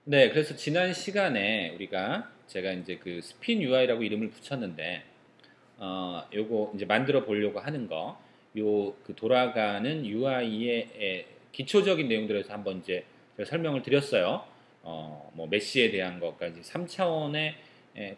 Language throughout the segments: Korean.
네, 그래서 지난 시간에 제가 이제 그 스핀 UI라고 이름을 붙였는데, 요거 이제 만들어 보려고 하는 거, 요 그 돌아가는 UI의 기초적인 내용들에 서 한번 이제 제가 설명을 드렸어요. 뭐 메시에 대한 것까지 3차원의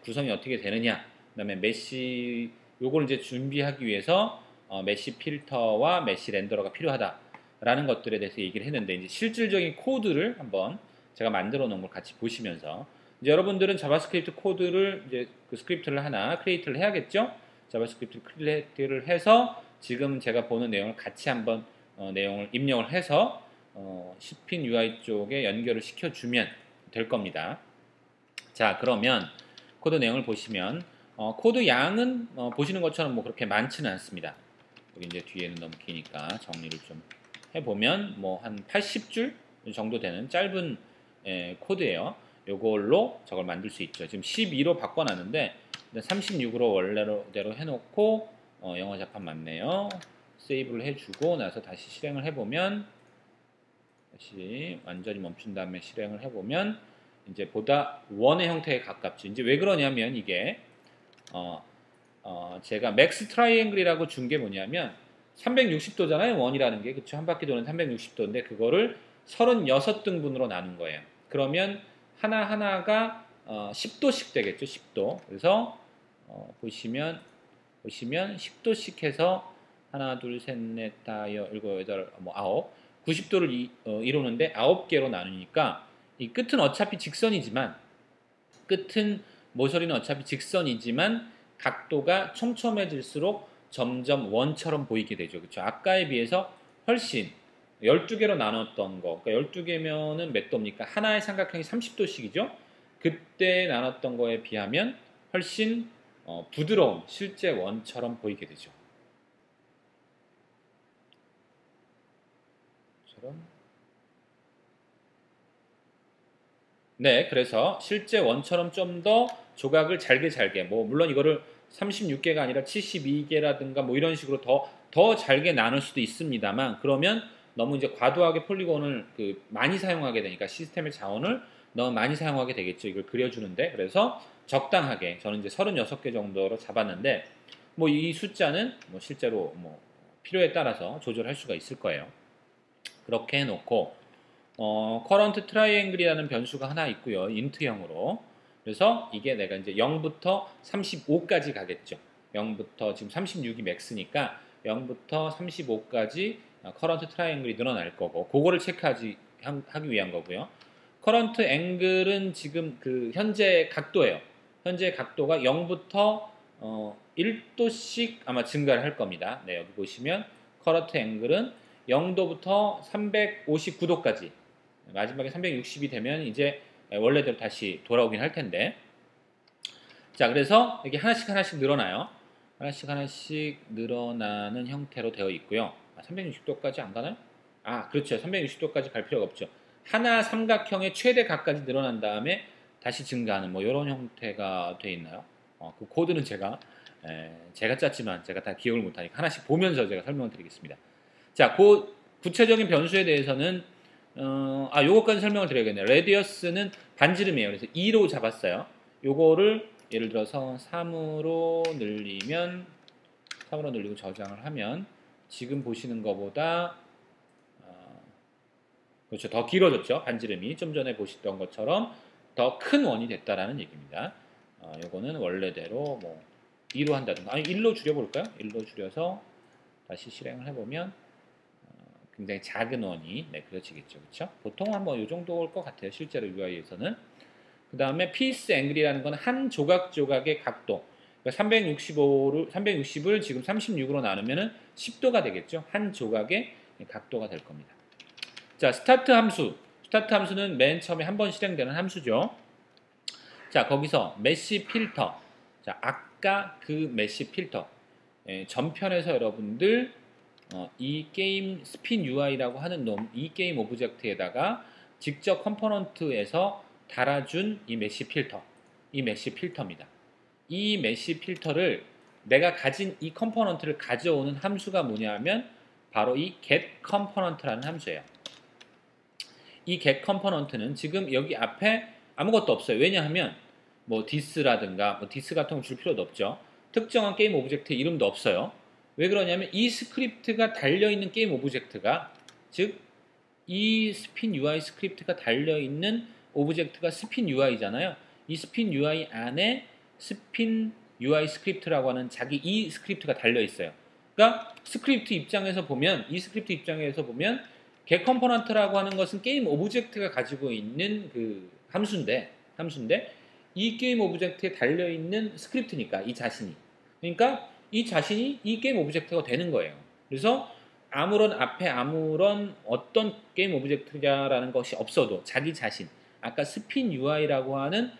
구성이 어떻게 되느냐, 그다음에 메시 요걸 이제 준비하기 위해서 메시 필터와 메시 렌더러가 필요하다라는 것들에 대해서 얘기를 했는데 이제 실질적인 코드를 한번 제가 만들어 놓은 걸 같이 보시면서 이제 여러분들은 자바스크립트 코드를 이제 그 스크립트를 하나 크리에이트를 해야겠죠? 자바스크립트 크리에이트를 해서 지금 제가 보는 내용을 같이 한번 내용을 입력을 해서 스핀 UI 쪽에 연결을 시켜주면 될 겁니다. 자, 그러면 코드 내용을 보시면 코드 양은 보시는 것처럼 뭐 그렇게 많지는 않습니다. 여기 이제 뒤에는 너무 기니까 정리를 좀 해보면 뭐 한 80줄 정도 되는 짧은 코드예요. 요걸로 저걸 만들 수 있죠. 지금 12로 바꿔놨는데 36으로 원래대로 해놓고 영어 자판 맞네요. 세이브를 해주고 나서 다시 실행을 해보면 다시 완전히 멈춘 다음에 실행을 해보면 이제 보다 원의 형태에 가깝죠. 이제 왜 그러냐면 이게 제가 맥스 트라이앵글이라고 준 게 뭐냐면 360도잖아요. 원이라는 게 그쵸? 한 바퀴 도는 360도인데 그거를 36등분으로 나눈 거예요. 그러면 하나하나가 10도씩 되겠죠. 10도. 그래서 보시면 10도씩 해서 하나, 둘, 셋, 넷, 다, 일곱, 여덟, 뭐 아홉 90도를 이루는데 9개로 나누니까 이 끝은 어차피 직선이지만 끝은 모서리는 어차피 직선이지만 각도가 촘촘해질수록 점점 원처럼 보이게 되죠. 그렇죠? 아까에 비해서 훨씬 12개로 나눴던 거. 그러니까 12개면은 몇 도입니까? 하나의 삼각형이 30도씩이죠. 그때 나눴던 거에 비하면 훨씬 부드러운 실제 원처럼 보이게 되죠. 네, 그래서 실제 원처럼 좀 더 조각을 잘게 뭐 물론 이거를 36개가 아니라 72개라든가 뭐 이런 식으로 더 잘게 나눌 수도 있습니다만 그러면 너무 이제 과도하게 폴리곤을 많이 사용하게 되니까 시스템의 자원을 너무 많이 사용하게 되겠죠. 이걸 그려주는데 그래서 적당하게 저는 이제 36개 정도로 잡았는데 뭐 이 숫자는 뭐 실제로 뭐 필요에 따라서 조절할 수가 있을 거예요. 그렇게 해놓고 current triangle이라는 변수가 하나 있고요. int형으로. 그래서 이게 내가 이제 0부터 35까지 가겠죠. 0부터 지금 36이 맥스니까 0부터 35까지 current triangle이 늘어날 거고 그거를 체크하기 위한 거고요. current angle은 지금 그 현재 각도예요. 현재 각도가 0부터 1도씩 아마 증가를 할 겁니다. 네, 여기 보시면 current angle은 0도부터 359도까지 마지막에 360이 되면 이제 원래대로 다시 돌아오긴 할 텐데 자 그래서 이게 하나씩 늘어나요. 하나씩 늘어나는 형태로 되어 있고요. 360도까지 안 가나요? 그렇죠. 360도까지 갈 필요가 없죠. 하나 삼각형의 최대각까지 늘어난 다음에 다시 증가하는 뭐 이런 형태가 되어 있나요? 그 코드는 제가 짰지만 제가 다 기억을 못하니까 하나씩 보면서 제가 설명을 드리겠습니다. 자, 그 구체적인 변수에 대해서는 요거까지 설명을 드려야겠네요. 레디어스는 반지름이에요. 그래서 2로 잡았어요. 요거를 예를 들어서 3으로 늘리고 저장을 하면 지금 보시는 것보다 그렇죠. 더 길어졌죠. 반지름이 좀 전에 보시던 것처럼 더 큰 원이 됐다라는 얘기입니다. 요거는 원래대로 뭐 2로 한다든가 1로 줄여볼까요? 1로 줄여서 다시 실행을 해보면 굉장히 작은 원이 그려지겠죠. 그렇죠? 보통 한번 이 정도일 것 같아요. 실제로 UI에서는. 그 다음에 피스 앵글이라는 건 한 조각의 각도. 그러니까 360을 지금 36으로 나누면 10도가 되겠죠. 한 조각의 각도가 될 겁니다. 자, 스타트 함수. 스타트 함수는 맨 처음에 한 번 실행되는 함수죠. 자, 거기서 메시 필터. 자, 아까 그 메시 필터. 전편에서 여러분들 이 게임 스핀 UI라고 하는 이 게임 오브젝트에다가 직접 컴포넌트에서 달아준 이 메시 필터입니다. 이 메시 필터를 내가 가진 이 컴포넌트를 가져오는 함수가 뭐냐면 바로 이 get component라는 함수예요. 이 get 컴포넌트는 지금 여기 앞에 아무것도 없어요. 왜냐하면 뭐 this라든가 뭐 this 같은 걸 줄 필요도 없죠. 특정한 게임 오브젝트의 이름도 없어요. 왜 그러냐면 이 스크립트가 달려있는 게임 오브젝트가 즉 이 스핀 UI 스크립트가 달려있는 오브젝트가 스핀 UI잖아요. 이 스핀 UI 안에 스핀 UI 스크립트라고 하는 자기 이 스크립트가 달려있어요. 그러니까 스크립트 입장에서 보면 이 스크립트 입장에서 보면 get 컴포넌트라고 하는 것은 게임 오브젝트가 가지고 있는 그 함수인데 이 게임 오브젝트에 달려있는 스크립트니까 이 자신이 그러니까 이 자신이 이 게임 오브젝트가 되는 거예요. 그래서 앞에 아무런 어떤 게임 오브젝트라는 것이 없어도 자기 자신 아까 스핀 UI라고 하는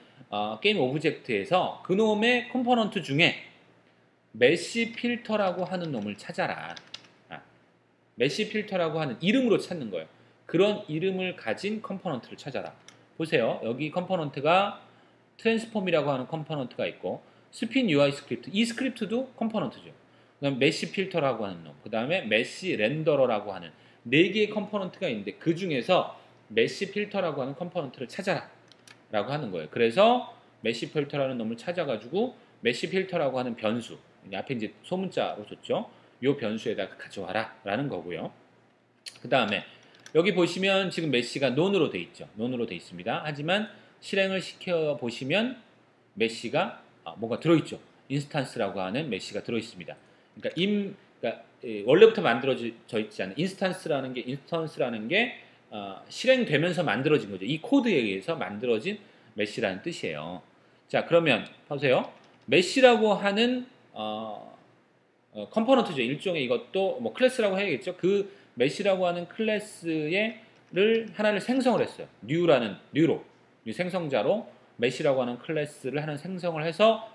게임 오브젝트에서 그놈의 컴포넌트 중에 메시 필터라고 하는 놈을 찾아라. 메시 필터라고 하는 이름으로 찾는 거예요. 그런 이름을 가진 컴포넌트를 찾아라. 보세요. 여기 컴포넌트가 트랜스폼이라고 하는 컴포넌트가 있고 스핀 UI 스크립트, 이 스크립트도 컴포넌트죠. 그다음 메시 필터라고 하는 놈, 그 다음에 메시 렌더러라고 하는 4개의 컴포넌트가 있는데 그 중에서 메시 필터라고 하는 컴포넌트를 찾아라 라고 하는 거예요. 그래서 메시 필터라는 놈을 찾아가지고 메시 필터라고 하는 변수, 앞에 이제 소문자로 줬죠. 요 변수에다가 가져와라 라는 거고요. 그 다음에 여기 보시면 지금 메시가 논으로 돼 있죠. 논으로 돼 있습니다. 하지만 실행을 시켜 보시면 메시가 뭔가 들어있죠. 인스탄스라고 하는 메시가 들어있습니다. 그러니까 원래부터 만들어져 있지 않은 인스턴스라는 게 실행되면서 만들어진 거죠. 이 코드에 의해서 만들어진 메시라는 뜻이에요. 자, 그러면 보세요. 메시라고 하는 컴포넌트죠. 일종의 이것도 뭐 클래스라고 해야겠죠. 그 메시라고 하는 클래스를 하나를 생성을 했어요. 뉴 생성자로 메시라고 하는 클래스를 하나 생성을 해서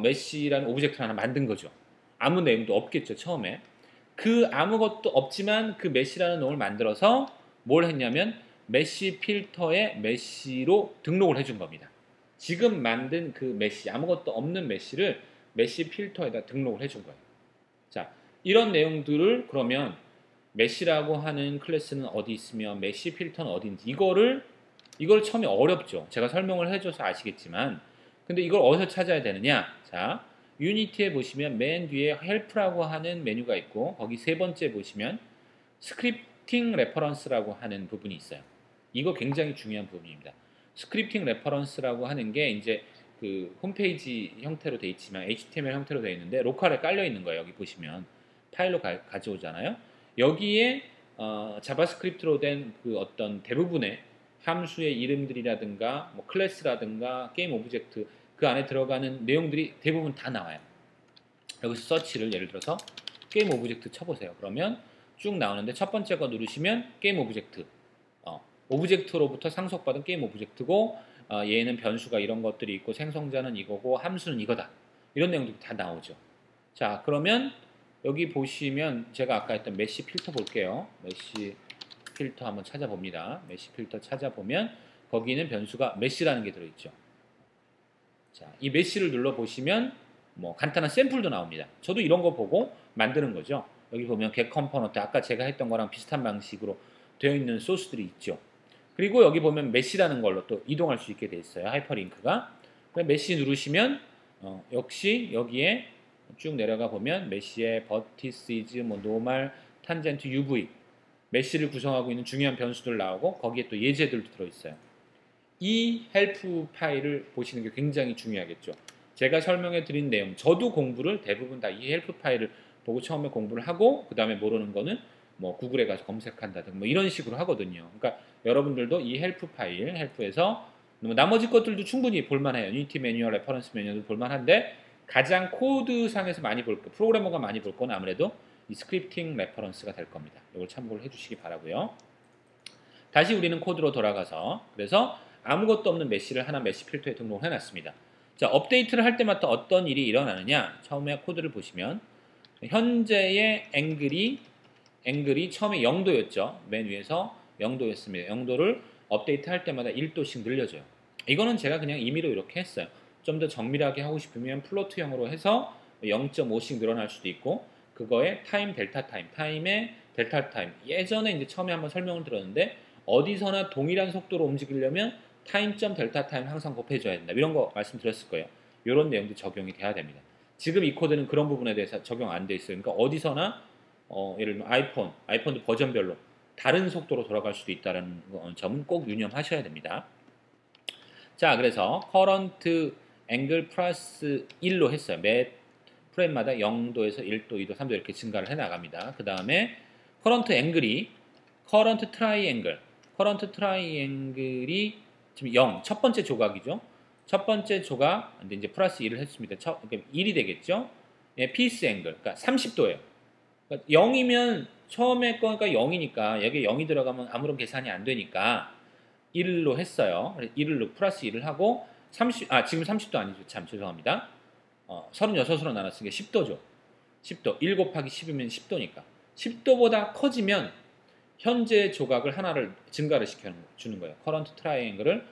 메시라는 오브젝트를 하나 만든 거죠. 아무 내용도 없겠죠, 처음에. 그 아무것도 없지만 그 메시라는 놈을 만들어서 뭘 했냐면 메시 필터에 메시로 등록을 해준 겁니다. 지금 만든 그 메시, 아무것도 없는 메시를 메시 필터에다 등록을 해준 거예요. 자, 이런 내용들을 그러면 메시라고 하는 클래스는 어디 있으며 메시 필터는 어딘지 이걸 처음에 어렵죠. 제가 설명을 해줘서 아시겠지만 근데 이걸 어디서 찾아야 되느냐? 자, 유니티에 보시면 맨 뒤에 헬프라고 하는 메뉴가 있고 거기 세 번째 보시면 스크립팅 레퍼런스라고 하는 부분이 있어요. 이거 굉장히 중요한 부분입니다. 스크립팅 레퍼런스라고 하는 게 이제 그 홈페이지 형태로 돼 있지만 HTML 형태로 돼 있는데 로컬에 깔려 있는 거예요. 여기 보시면 파일로 가져오잖아요. 여기에 자바스크립트로 된 그 어떤 대부분의 함수의 이름들이라든가 뭐 클래스라든가 게임 오브젝트 그 안에 들어가는 내용들이 대부분 다 나와요. 여기서 서치를 예를 들어서 게임 오브젝트 쳐보세요. 그러면 쭉 나오는데 첫 번째 거 누르시면 게임 오브젝트 오브젝트로부터 상속받은 게임 오브젝트고 얘는 변수가 이런 것들이 있고 생성자는 이거고 함수는 이거다. 이런 내용들이 다 나오죠. 자, 그러면 여기 보시면 제가 아까 했던 메시 필터 볼게요. 메시 필터 한번 찾아봅니다. 메시 필터 찾아보면 거기는 변수가 메시라는 게 들어있죠. 자, 이 메시를 눌러보시면 뭐 간단한 샘플도 나옵니다. 저도 이런 거 보고 만드는 거죠. 여기 보면 get 컴포넌트 아까 제가 했던 거랑 비슷한 방식으로 되어 있는 소스들이 있죠. 그리고 여기 보면 메시라는 걸로 또 이동할 수 있게 돼 있어요. 하이퍼링크가. 메시 누르시면 역시 여기에 쭉 내려가 보면 메시의 버티시즈, 뭐 노말, 탄젠트, UV 메시를 구성하고 있는 중요한 변수들 나오고 거기에 또 예제들도 들어있어요. 이 헬프 파일을 보시는 게 굉장히 중요하겠죠. 제가 설명해 드린 내용, 저도 공부를 대부분 다 이 헬프 파일을 보고 처음에 공부를 하고 그 다음에 모르는 거는 뭐 구글에 가서 검색한다든가 뭐 이런 식으로 하거든요. 그러니까 여러분들도 이 헬프 파일, 헬프에서 나머지 것들도 충분히 볼만해요. 유니티 매뉴얼, 레퍼런스 매뉴얼도 볼만한데 가장 코드상에서 많이 볼 거, 프로그래머가 많이 볼 건 아무래도 이 스크립팅 레퍼런스가 될 겁니다. 이걸 참고를 해주시기 바라고요. 다시 우리는 코드로 돌아가서 그래서 아무것도 없는 메시를 하나 메시 필터에 등록을 해놨습니다. 자, 업데이트를 할 때마다 어떤 일이 일어나느냐? 처음에 코드를 보시면 현재의 앵글이 처음에 0도였죠. 맨 위에서 0도였습니다. 0도를 업데이트 할 때마다 1도씩 늘려줘요. 이거는 제가 그냥 임의로 이렇게 했어요. 좀 더 정밀하게 하고 싶으면 플로트형으로 해서 0.5씩 늘어날 수도 있고 그거에 타임의 델타 타임 예전에 이제 처음에 한번 설명을 들었는데 어디서나 동일한 속도로 움직이려면 타임점 델타 타임 항상 곱해줘야 된다. 이런 거 말씀드렸을 거예요. 이런 내용도 적용이 돼야 됩니다. 지금 이 코드는 그런 부분에 대해서 적용 안 돼 있어요. 그러니까 어디서나 예를 들면 아이폰도 버전별로 다른 속도로 돌아갈 수도 있다는 점은 꼭 유념하셔야 됩니다. 자, 그래서 커런트 앵글 플러스 1로 했어요. 매 프레임마다 0도에서 1도, 2도, 3도 이렇게 증가를 해 나갑니다. 그 다음에 커런트 앵글이 커런트 트라이앵글이 지금 0, 첫 번째 조각이죠. 첫 번째 조각, 근데 이제 플러스 1을 했습니다. 그러니까 1이 되겠죠. 예, 피스 앵글, 그러니까 30도예요. 그러니까 0이면 처음에 거니까 0이니까 여기 0이 들어가면 아무런 계산이 안 되니까 1로 했어요. 1을 플러스 1을 하고 지금 30도 아니죠. 참 죄송합니다. 36으로 나눴으니까 10도죠. 10도. 1 곱하기 10이면 10도니까. 10도보다 커지면 현재 조각을 하나를 증가를 시켜주는 거예요. 커런트 트라이앵글을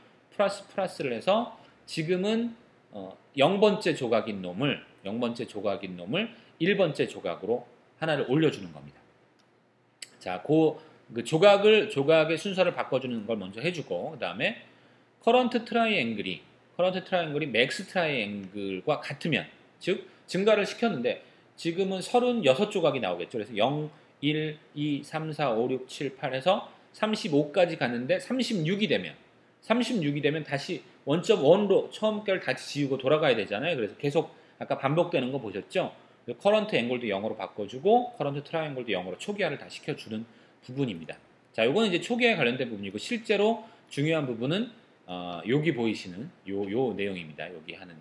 플러스를 해서 지금은 0번째 조각인 놈을 1번째 조각으로 하나를 올려주는 겁니다. 자, 그 조각의 순서를 바꿔주는 걸 먼저 해주고, 그 다음에 커런트 트라이앵글이 맥스 트라이앵글과 같으면, 즉 증가를 시켰는데 지금은 36조각이 나오겠죠. 그래서 0, 1, 2, 3, 4, 5, 6, 7, 8 해서 35까지 갔는데 36이 되면 다시 원점 1로 처음 걸 다시 지우고 돌아가야 되잖아요. 그래서 계속 아까 반복되는 거 보셨죠? 커런트 앵글도 0으로 바꿔주고 커런트 트라이앵글도 0으로 초기화를 다 시켜주는 부분입니다. 자, 요거는 이제 초기화에 관련된 부분이고 실제로 중요한 부분은 여기 보이시는 요 내용입니다. 여기 한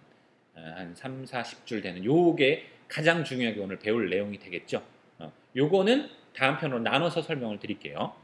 3, 40줄 되는 요게 가장 중요하게 오늘 배울 내용이 되겠죠. 요거는 다음 편으로 나눠서 설명을 드릴게요.